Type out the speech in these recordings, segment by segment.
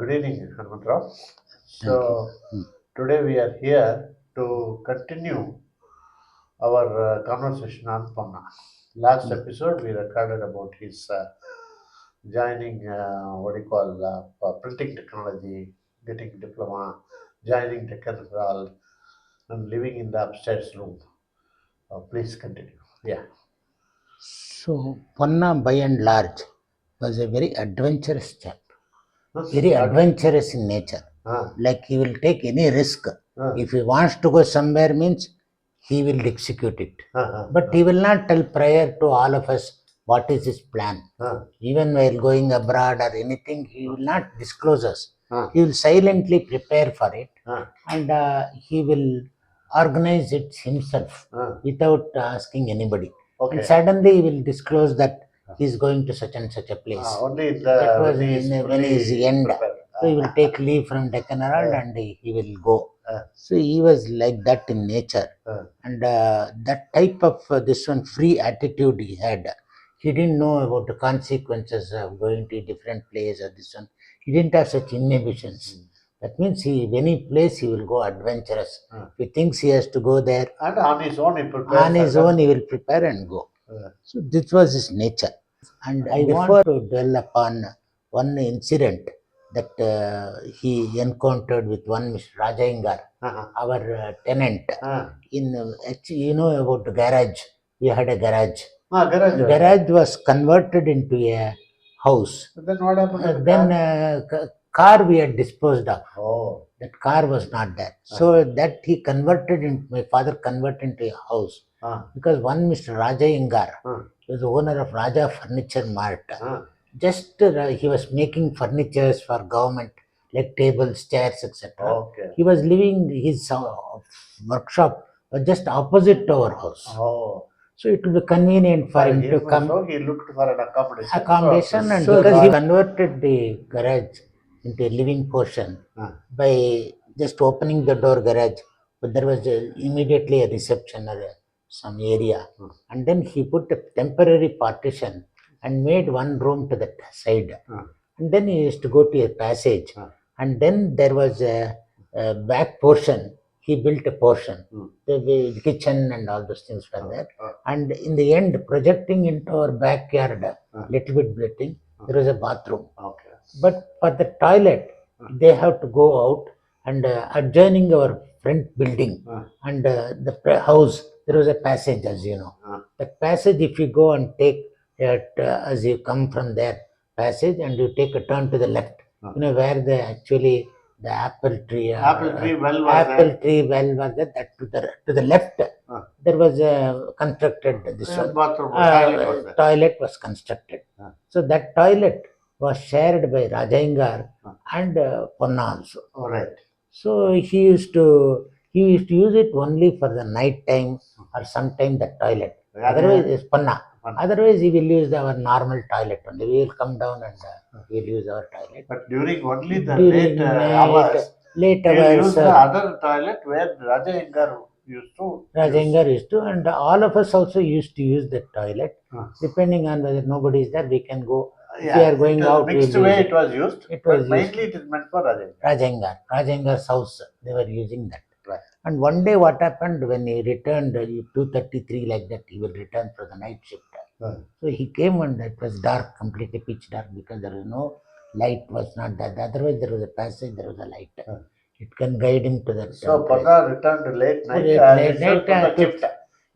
Good evening, Hanumantrao. Thank you. So, today we are here to continue our conversation on Ponna. Last episode we recorded about his joining, what do you call, printing technology, getting diploma, joining technical, and living in the upstairs room. Please continue. Yeah. So, Ponna by and large was a very adventurous chap, Huh? very adventurous in nature. Ah, Like he will take any risk. ah, If he wants to go somewhere, means he will execute it. ah, But he will not tell prior to all of us what is his plan. ah, Even while going abroad or anything, he will not disclose us. ah, He will silently prepare for it ah, and he will organize it himself ah. without asking anybody. And Okay. suddenly he will disclose that he is going to such and such a place. Only That was when he is when he is fully end. prepared. So he will take leave from Deccan Herald and he will go. Ah. So he was like that in nature. Ah. And that type of this one free attitude he had. He didn't know about the consequences of going to a different place or this one. He didn't have such inhibitions. That means any place he will go adventurous. If he thinks he has to go there, And on his own, he prepares. on his own he will prepare and go. So this was his nature. And I want to dwell upon one incident that he encountered with one Mr. Rajaingar, our tenant. Actually, you know about the garage. We had a garage. Garage. Garage was converted into a house. Then what happened to the Then car we had disposed of. Oh. That car was not there. So that he converted into, my father converted into a house. Because one Mr. Rajaingar was the owner of Raja Furniture Mart. Just he was making furnitures for government, like tables, chairs, etc. Okay. He was living, his workshop was just opposite to our house. Oh. So it would be convenient for him to come. So he looked for an accommodation. Accommodation, and because he converted the garage into a living portion by just opening the door garage, but there was immediately a reception or some area, and then he put a temporary partition and made one room to that side, and then he used to go to a passage, and then there was a back portion. He built a portion, the kitchen and all those things were there, and in the end, projecting into our backyard, little bit blitting, there was a bathroom. Okay. But for the toilet, they have to go out and adjoining our front building and the house, there was a passage, as you know. That passage, if you go and take it as you come from there passage and you take a turn to the left, you know where the apple tree well was there. That to the left, there was a constructed this bathroom, toilet was constructed. So that toilet was shared by Rajaingar and Ponna also. All right. So he used to use it only for the night time or sometime the toilet. Otherwise, it's Ponna. Otherwise, he will use our normal toilet only. We will come down and we will use our toilet. But during only the late hours, he use the other toilet where Rajaingar used to. And all of us also used to use the toilet. Depending on whether nobody is there, we can go. If we are going out, mixed way it was used. Mainly used. it is meant for Rajaingar. Rajaingar's house, they were using that. Right. And one day what happened when he returned, 2:33 like that, he will return for the night shift. So he came and it was dark, completely pitch dark, because there was no light, was not that. Otherwise there was a passage, there was a light. It can guide him to that. So Ponna returned late night.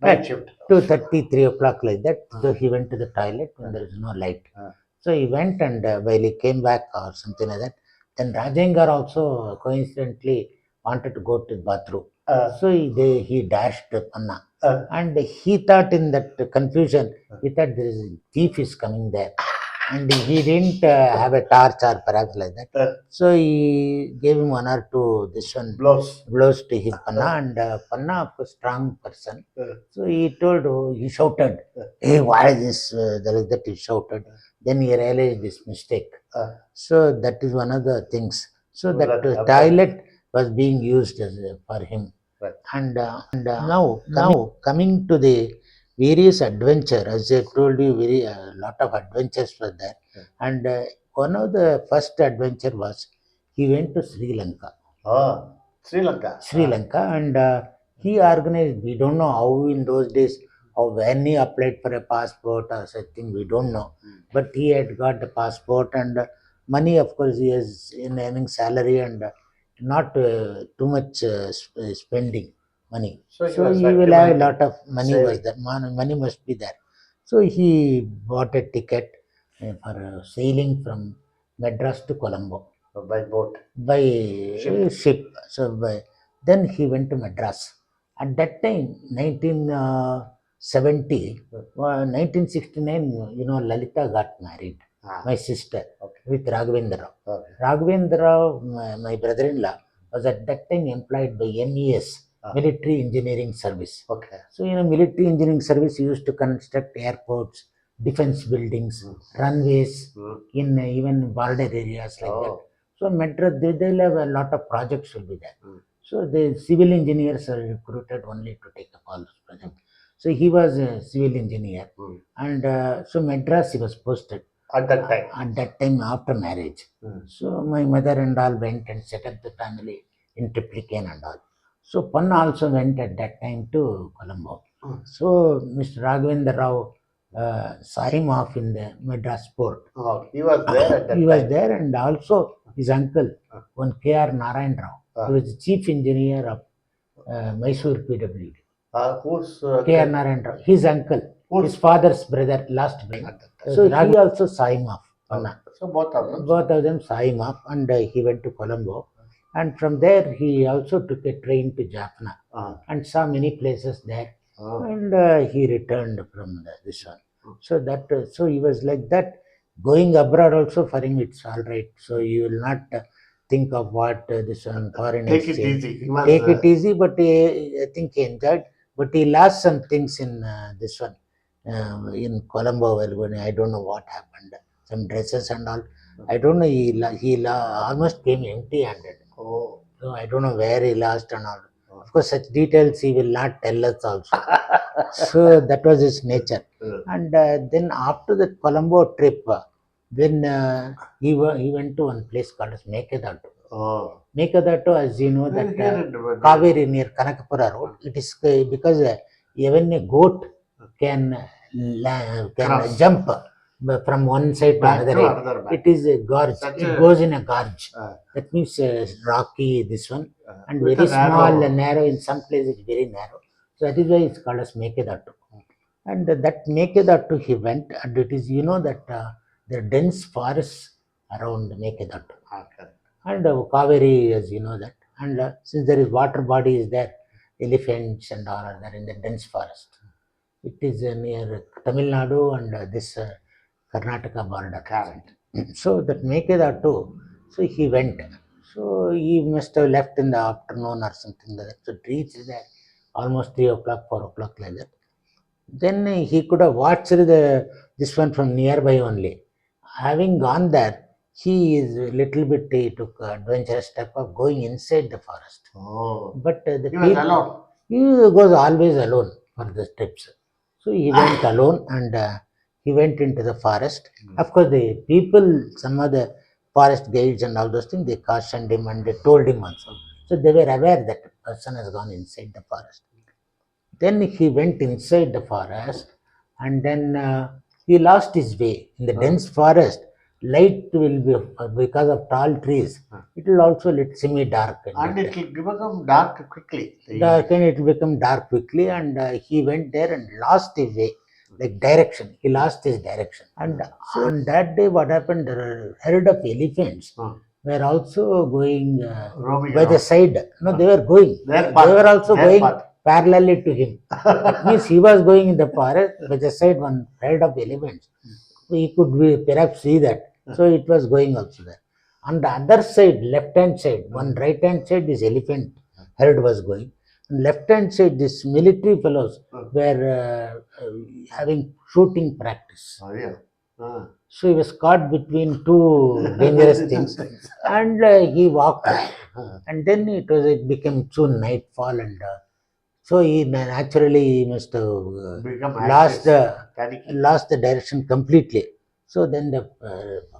Night shift. 2:30, 3 o'clock like that. So he went to the toilet when there is no light. So he went and while he came back or something like that, then Rajaingar also coincidentally wanted to go to the bathroom. So he dashed Ponna. And he thought in that confusion, he thought there is a thief is coming there. And he didn't have a torch or perhaps like that. So he gave him one or two blows to his Ponna, and Ponna, a strong person. So he shouted, "Hey, why is this?" There is that he shouted. Then he realized this mistake. So that is one of the things. So that toilet was being used for him. Right. And now coming to the various adventure, as I told you, a lot of adventures were there. And one of the first adventure was he went to Sri Lanka. Oh, Sri Lanka. Sri Lanka, and he organized. We don't know how in those days, how when he applied for a passport or such thing, we don't know. But he had got the passport and money. Of course, he is in earning salary and not too much spending money. So he So was he will have a accumulating, lot of money. Was saving. there? Money must be there. So he bought a ticket for sailing from Madras to Colombo By boat. by Ship. ship. So then he went to Madras. At that time, 1970, 1969, Lalita got married, my sister, Okay. with Raghavendra. Okay. Raghavendra, my brother-in-law, was at that time employed by MES, Military Engineering Service. Okay. So, military engineering service used to construct airports, defense buildings, runways, in even border areas like that. So Madras, they'll have a lot of projects will be there. So the civil engineers are recruited only to take up all those projects. So he was a civil engineer, and so Madras he was posted At that time. At that time after marriage. So my mother and all went and set up the family in Triplicane and all. So Ponna also went at that time to Colombo. So Mr. Raghavendra Rao saw him off in the Madras port. Oh, he was there at that He time. was there, and also his uncle, one K.R. Narayan Rao, he was the chief engineer of Mysore PWD. Who's K.R. Narayan Rao, his uncle, his father's brother, last brother. So he also saw him off. So both of them. Both of them saw him off, and he went to Colombo. And from there, he also took a train to Jaffna and saw many places there. And he returned from this one. So so he was like that. Going abroad also for him, it's all right. So you will not think of what this one foreign Take it exchange. easy. He was, Take it easy, but I think he enjoyed. But he lost some things in this one, in Colombo. When I don't know what happened. Some dresses and all. I don't know. He almost came empty-handed. Oh. So I don't know where he lost and all. Of course, such details he will not tell us also. So that was his nature. And then after the Colombo trip, then he went to one place called as Mekedatu. Oh. Mekedatu, as you know, that Kaveri near Kanakapura Road. It is because even a goat can jump from one side to another end. It is a gorge. It goes in a gorge. That means rocky, this one, and very small and narrow. In some places, it's very narrow. So that is why it's called as Mekedatu. And that Mekedatu he went, and it is, that there are dense forests around Mekedatu. And Kaveri, as you know that. And since there is water body is there, elephants and all are there in the dense forest. It is near Tamil Nadu and this Karnataka border. So that Mekedatu, so he went. So he must have left in the afternoon or something like that. So reached there almost 3 o'clock, 4 o'clock like that. Then he could have watched this one from nearby only. Having gone there, he is a little bit, he took adventurous step of going inside the forest. Oh. But the He was alone. He goes always alone for the trips. So he went alone, and he went into the forest. Of course, the people, some of the forest guides and all those things, they cautioned him and they told him also. So they were aware that the person has gone inside the forest. Then he went inside the forest, and then he lost his way in the dense forest. Light will be, because of tall trees. It will also let semi-dark. And it will become dark quickly. Dark, and it will become dark quickly. And he went there and lost his way, like direction. He lost his direction. And on that day, what happened? There are herd of elephants were also going by the side. No, they were going. They were also going parallelly to him. That means he was going in the forest, by the side one herd of elephants. He could perhaps see that. So it was going also there. On the other side, left hand side, one right hand side, this elephant herd was going. On left hand side, this military fellows were having shooting practice. Oh, yeah. So he was caught between two dangerous things, and he walked. And then it became soon nightfall, and so he naturally must have lost the direction completely. So then the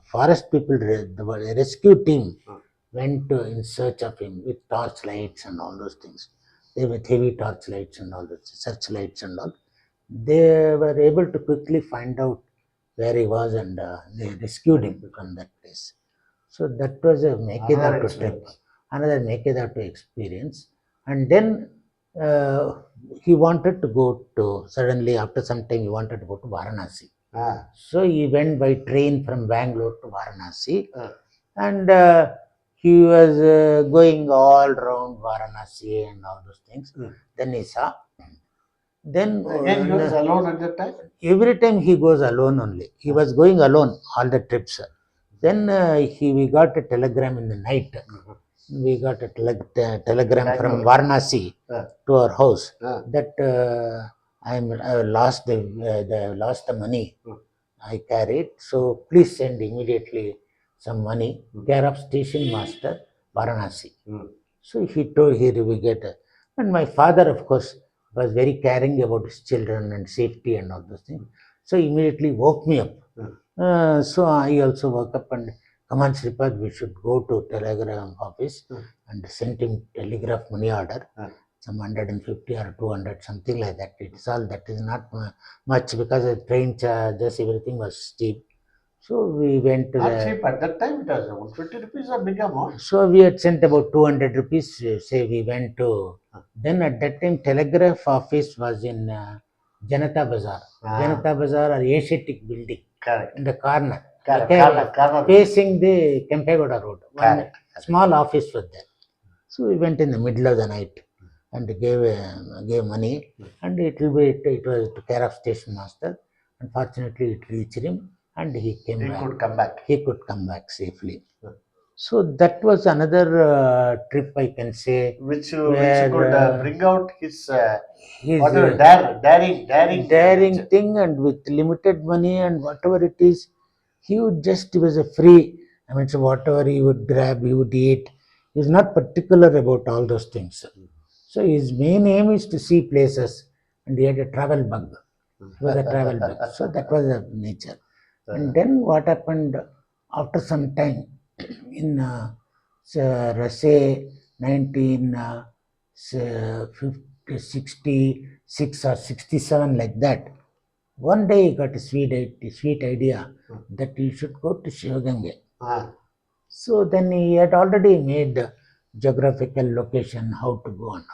forest people, the rescue team, went in search of him with torch lights and all those things. They with heavy torch lights and all those searchlights and all. They were able to quickly find out where he was, and they rescued him from that place. So that was a Mekedatu trip, another Mekedatu experience. And then he wanted to go to, suddenly after some time, he wanted to go to Varanasi. So he went by train from Bangalore to Varanasi, and he was going all around Varanasi and all those things. Then he saw. Then Again, he was alone at that time? Every time he goes alone only. He was going alone all the trips. Then we got a telegram in the night. We got a telegram from Varanasi to our house that I lost the money I carried. So please send immediately some money. Care of station master Varanasi. So he told, here we get. And my father, of course, was very caring about his children and safety and all those things. So he immediately woke me up. So I also woke up and, come on, Sripad, we should go to telegram office and send him telegraph money order. Some 150 or 200, something like that. It's all, that is not much, because the train charges, everything was cheap. So we went to Not cheap at that time, it was 150 rupees a big amount. So we had sent about 200 rupees, say we went to. Then at that time, telegraph office was in Janata Bazaar. Janata Bazaar or Asiatic building. Correct. In the corner. Corner. Facing the Kempegoda road. One small office was there. So we went in the middle of the night and gave money, and it was to care of station master. Unfortunately, it reached him, and he came back. He could come back. He could come back safely. So that was another trip, I can say, which could bring out his daring thing, and with limited money and whatever it is, he was a free. I mean, so whatever he would grab, he would eat. He's not particular about all those things. So his main aim is to see places, and he had a travel bug. He was a travel bug. So that was the nature. And then what happened after some time, in say 1966 or 67, like that, one day he got a sweet idea that he should go to Shivaganga. So then he had already made the geographical location, how to go on.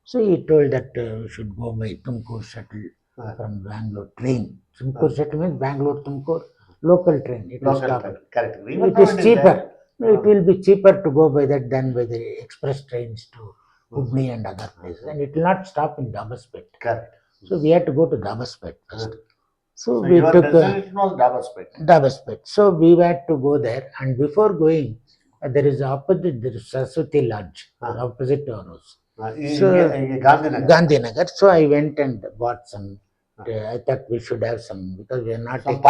So he told that we should go by Tumkur shuttle from Bangalore train. Tumkur shuttle means Bangalore Tumkur local train. It will stop. Correct. It is cheaper. It will be cheaper to go by that than by the express trains to Hubli and other places, and it will not stop in Dabaspet. Correct. So we had to go to Dabaspet first. So we your took destination was Dabaspet. So we had to go there, and before going, there is Saraswati Lodge opposite to our house. Gandhinagar. So I went and bought some. I thought we should have some, because we are not taking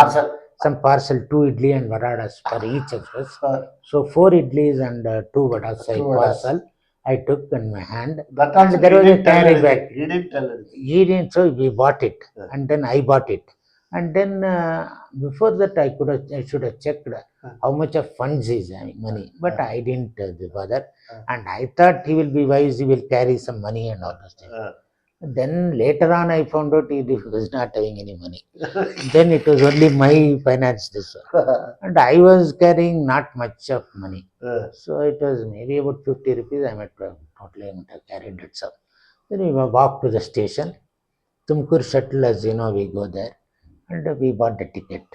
some parcel, 2 idli and varadas for each of us. So 4 idlis and 2 vadas parcel I took in my hand. And there was a carry bag. He didn't tell anything. He didn't, so we bought it, and then I bought it. And then before that, I should have checked how much of funds is money, but I didn't bother. And I thought he will be wise, he will carry some money and all those things. Then later on, I found out he was not having any money. Then it was only my finance, this one. And I was carrying not much of money. So it was maybe about 50 rupees. I might have carried it. So then we walked to the station. Tumkur shuttle, as you know, we go there, and we bought the ticket.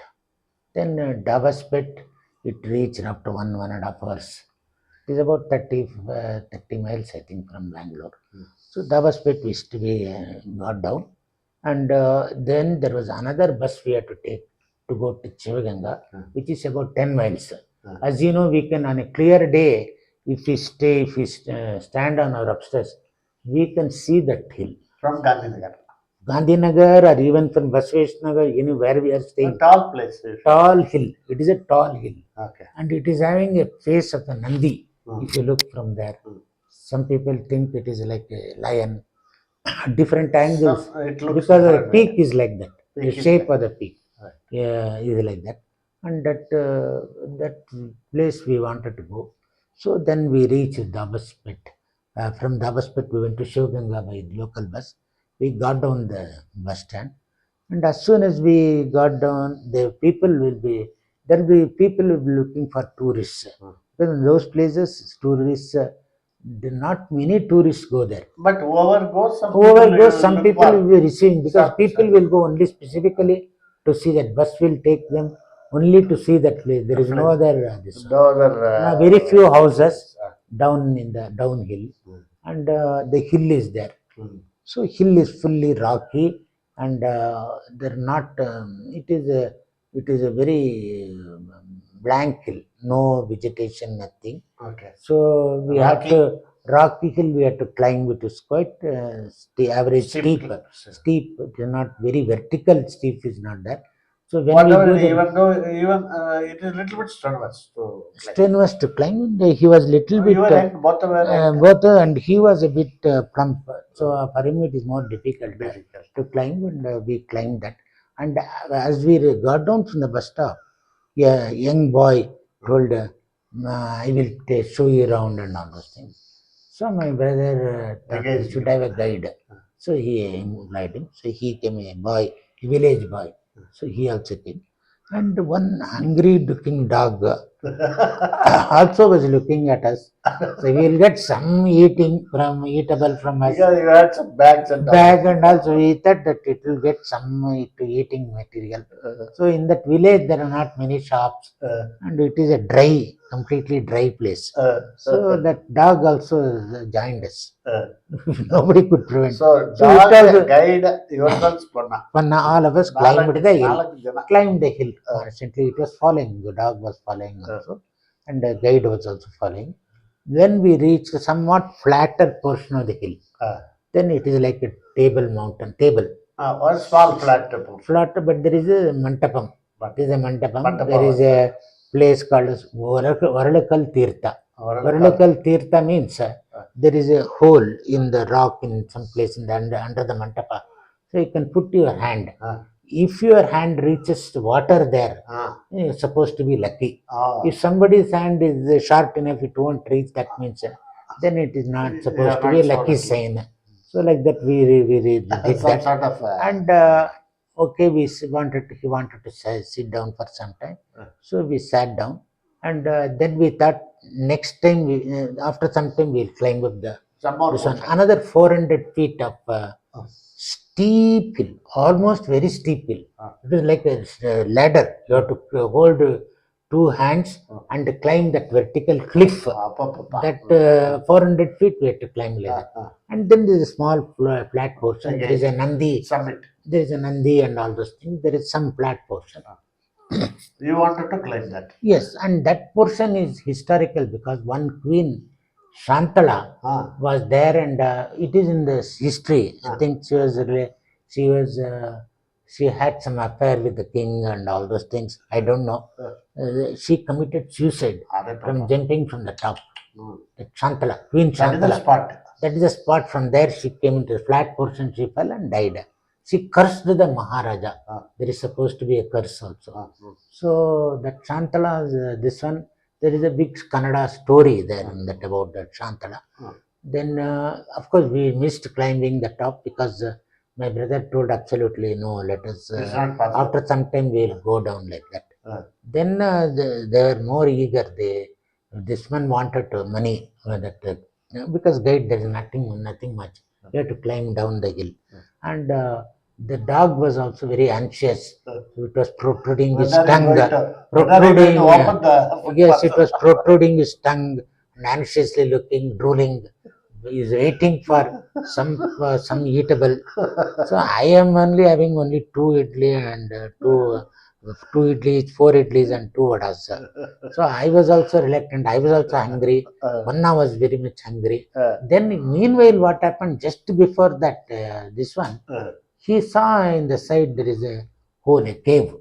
Then Davaspet, it reached after 1.5 hours. It is about 30 miles, I think, from Bangalore. So Davaspet we got down, and then there was another bus we had to take to go to Chivaganga, which is about 10 miles. As you know, we can, on a clear day, if we stand on our upstairs, we can see that hill. From Gandhinagar, or even from Basveshnagar, where we are staying. A tall place. Tall hill. It is a tall hill. Okay. And it is having a face of a Nandi, if you look from there. Some people think it is like a lion. Different angles. Because the peak is like that. The shape of the peak is like that. And that place we wanted to go. So then we reached Dabaspet. From Dabaspet, we went to Shivganga by local bus. We got down the bus stand, and as soon as we got down, the people will be there. Will be people will be looking for tourists. Because in those places, tourists, not many tourists go there. But whoever goes, Whoever goes, some look people for will be receiving because some- people will go only specifically to see that bus will take them only to see that place. There is no place. other this. no other. Now, very few houses uh, down in the downhill, Mm. and the hill is there. Mm. So hill is fully rocky, and they're not. It is a very blank hill, no vegetation, nothing. Okay. So we had Rocky? to rocky hill. We had to climb. It is quite average steep. Steep. It is not very vertical. Steep is not there. So when Whatever, we go even though even it is little bit strenuous to climb. strenuous to climb, and he was little bit You were young, both were young. both, and he was a bit plump. So for him it is more difficult to climb, and we climbed that. And as we got down from the bus stop, a young boy told, "I will show you around and all those things." So my brother thought he Engaged should him. have a guide. So he invited him. So he came, a boy, a village boy. So he also came. And one hungry looking dog also was looking at us. So we'll get some eatable from us. Because you had some bags and Bag, and also we thought that it will get some eating material. So in that village there are not many shops, and it is a dry, completely dry place. So that dog also joined us. Nobody could prevent. So So it dog, was guide, yourselves, Ponna. all of us climbed the hill. Nalak jana. Climbed the hill constantly. It was following. The dog was following also, and the guide was also following. When we reached a somewhat flatter portion of the hill, then it is like a table. Or small flat top. Flat, but there is a mantapam. There is a mantapam. Mantapa There is was a place called as Varalakal Tirtha. Varalakal Tirtha means there is a hole in the rock in some place in the under the mantapa. So you can put your hand. If your hand reaches the water there, you're supposed to be lucky. If somebody's hand is short enough, it won't reach. That means then it is not supposed to be a lucky sign. So like that we did that. Some sort of. And okay, he wanted to sit down for some time. So we sat down, and then we thought next time after some time we'll climb up Some more. this one, another 400 feet of steep hill, almost very steep hill. It is like a ladder. You have to hold two hands and climb that vertical cliff. That 400 feet we have to climb like that. And then there is a small flat portion. There is a Nandi. Summit. There is a Nandi and all those things. There is some flat portion. You wanted to climb that? Yes, and that portion is historical because one queen, Shantala, was there, and it is in the history. I think she had some affair with the king and all those things. I don't know. She committed suicide from jumping from the top. The Shantala, Queen Shantala. That is the spot. That is the spot. From there, she came into the flat portion. She fell and died. She cursed the Maharaja. There is supposed to be a curse also. So that Shantala, this one, there is a big Kannada story there in that about that Shantala. Then, of course, we missed climbing the top because my brother told absolutely no. Let us. After some time, we'll go down like that. Then they were more eager. This one wanted money because guide there is nothing much. You have to climb down the hill, and the dog was also very anxious. It was protruding his tongue. Yes, it was protruding his tongue and anxiously looking, drooling. He is waiting for some eatable. So I am having only two idli and two idlis, four idlis and two vadas. So I was also reluctant. I was also hungry. Ponna was very much hungry. Then meanwhile, what happened just before that? This one. He saw in the side there is a hole, a cave.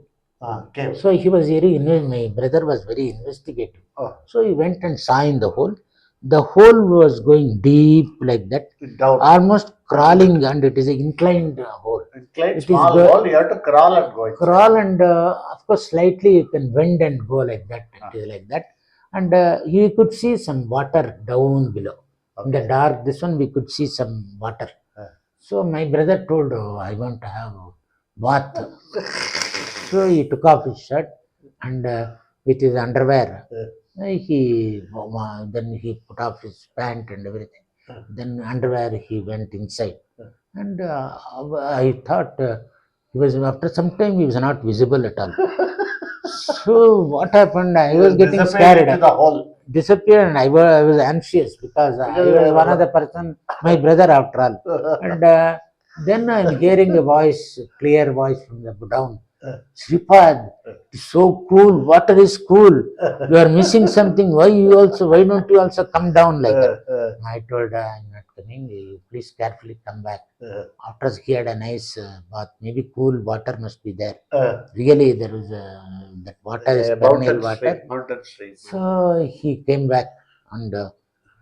So he was my brother was very investigative. So he went and saw in the hole. The hole was going deep like that, almost crawling, and it is an inclined hole. Small hole, you have to crawl and go. Crawl, and of course slightly you can bend and go like that. It is like that. and he could see some water down below. In the dark, this one we could see some water. So my brother told, "Oh, I want to have bath." So he took off his shirt and with his underwear, then he put off his pant and everything. Then underwear he went inside, and I thought he was after some time he was not visible at all. So what happened? I was getting scared. Into the hole. Disappeared, and I was anxious because I was one of the person, my brother after all. And then I'm hearing a voice, clear voice from the down. Sripad, it's so cool. Water is cool. You are missing something. Why don't you also come down like that? I told her, I'm not coming. You please carefully come back. After he had a nice bath, maybe cool water must be there. Really, there is that water is perennial water. Mountain stream. So he came back, and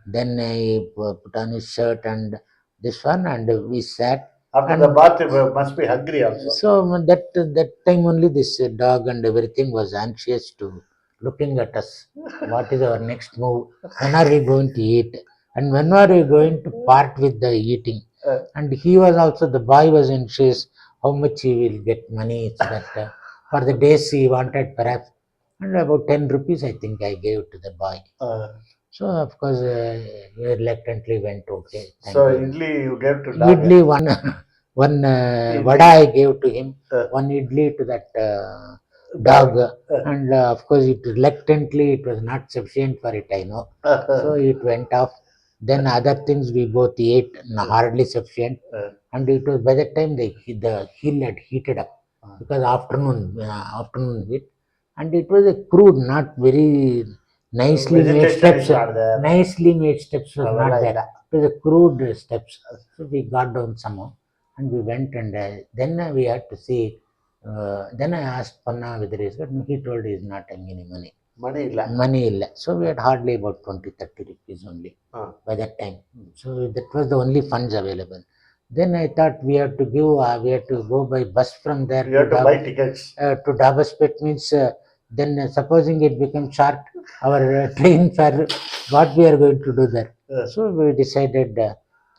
then he put on his shirt and this one, and we sat. After and the bath, you must be hungry also. So that time only this dog and everything was anxious to looking at us. What is our next move? When are we going to eat? And when are we going to part with the eating? And he was also, the boy was anxious how much he will get money, so that for the days he wanted perhaps, and about 10 rupees I think I gave to the boy. So of course he reluctantly went, okay. So idli you gave to dog. Idli one vada I gave to him, one idli to that dog, and of course it reluctantly, it was not sufficient for it, I know. So it went off. Then other things we both ate, hardly sufficient, and it was by that time the hill had heated up because afternoon heat, and it was a crude, not very nicely made steps. Nicely made steps was not there. It was a crude steps. So we got down somehow, and we went, and then we had to see. Then I asked Ponna whether he's got. He told he is not having any money. Money illa. So we had hardly about 20-30 rupees only by that time. So that was the only funds available. Then I thought we have to give. We have to go by bus from there. You have to buy tickets. To Dabaspet means. Then supposing it becomes short, our train fare, what we are going to do there? So we decided,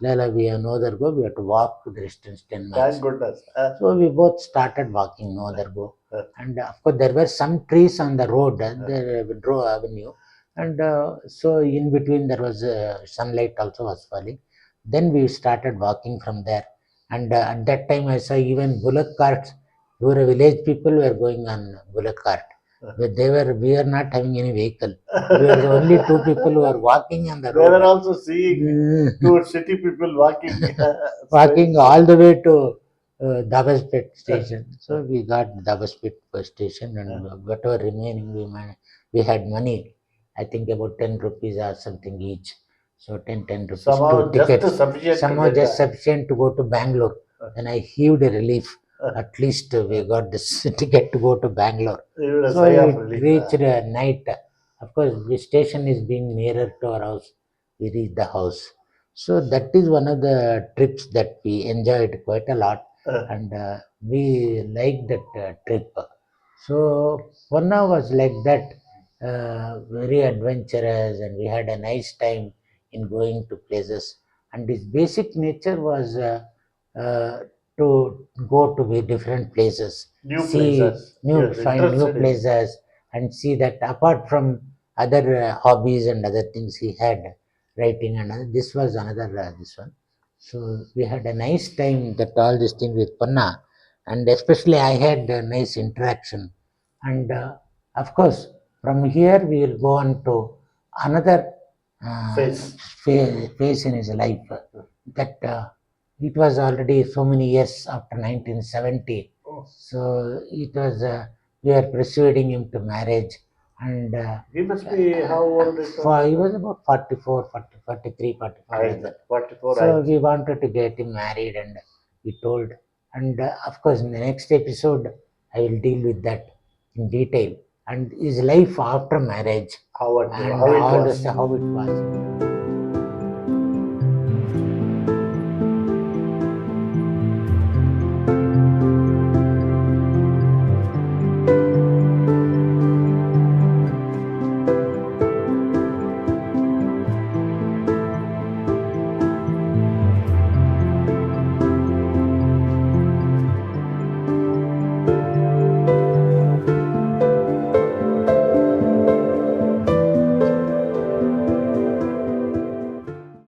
Lala, we have no other go. We have to walk the distance 10 miles. Thank goodness. So we both started walking, no other go. And of course there were some trees on the road, the Windrow Avenue, and so in between there was sunlight also was falling. Then we started walking from there, and at that time I saw even bullock carts. We were village people were going on bullock cart. But we were not having any vehicle. We were the only two people who were walking on the road. They were also seeing two city people walking. Walking all the way to Dabaspet station. So we got Dabaspet station, and whatever remaining we had money. I think about 10 rupees or something each. So 10 rupees, somehow two tickets. Somehow just sufficient to go to Bangalore. And I heaved a relief. At least we got this ticket to go to Bangalore. So it reached night. Of course, the station is being nearer to our house. We reached the house. So that is one of the trips that we enjoyed quite a lot, and we liked that trip. So Ponna was like that, very adventurous, and we had a nice time in going to places. And his basic nature was uh, to go to different places, find new places, and see that apart from other hobbies and other things he had, writing and other, this was another this one. So we had a nice time that all this thing with Ponna, and especially I had a nice interaction. And of course, from here we will go on to another phase in his life, that it was already so many years after 1970. So it was we were persuading him to marriage, and he must be how old? He was about 44, 40, 43, 45. 44. So we wanted to get him married, and we told. And of course, in the next episode, I will deal with that in detail, and his life after marriage, how it all was. how it was.